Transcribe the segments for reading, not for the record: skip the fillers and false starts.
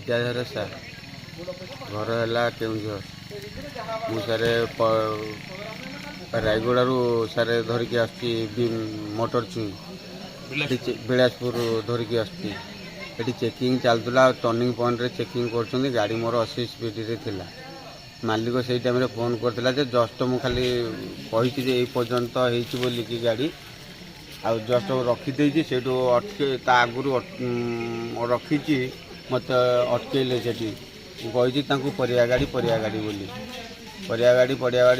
विद्याधर सार घर है केउझर मु सारे रायगड़ू सारे धरिकी आसती मोटर छुई बिलासपुर धरिकी आसती ये चेकिंग चलता टर्निंग पॉइंट रे चेकिंग कर गाड़ी मोर 80 स्पीड रे थिला मालिक से टाइम फोन करता जस्ट मुझे खाली कही पर्यंत होलिकी गाड़ी आ जस्ट रखीदे से आगुरी रखी मत अटकैले से कही परिया गाड़ी बोली परिया गाड़ी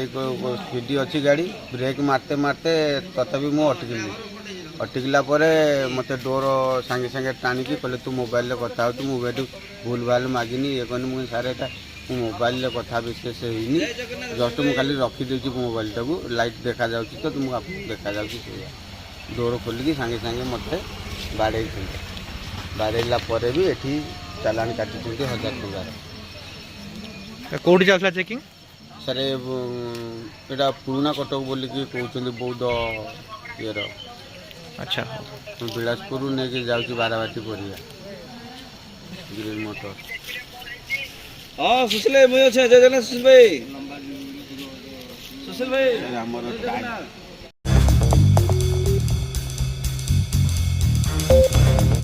को स्पीड अच्छी गाड़ी ब्रेक मारते मारते तथापि मु अटकिला मत डोर सांगे सांगे टाणिकी कहले तू मोबाइल कथा हो तू मोबाइल भूल भाल मागिनी ये कहनी मुझे सारे मोबाइल कथा विशेष होनी जस्ट मुझे खाली रखीदे मोबाइल टाक लाइट देखा जाऊँगी तो तुमको आपको देखा जाऊँगी डोर खोलिकी सांगे सांगे मत बाड़े बाड़ेला भी एठी चालान काटी 1000 टଙ୍କା कौटी चलता चेकिंग सारे यहाँ पुराना कटक बोलिकी कहते बौद्ध ये अच्छा बिलासपुर नहीं जाऊँगी बाराबाटी परिया ग्रीन मोटर हाँ सुशील भाई मुझे सुशील भाई सुशील भाई आमर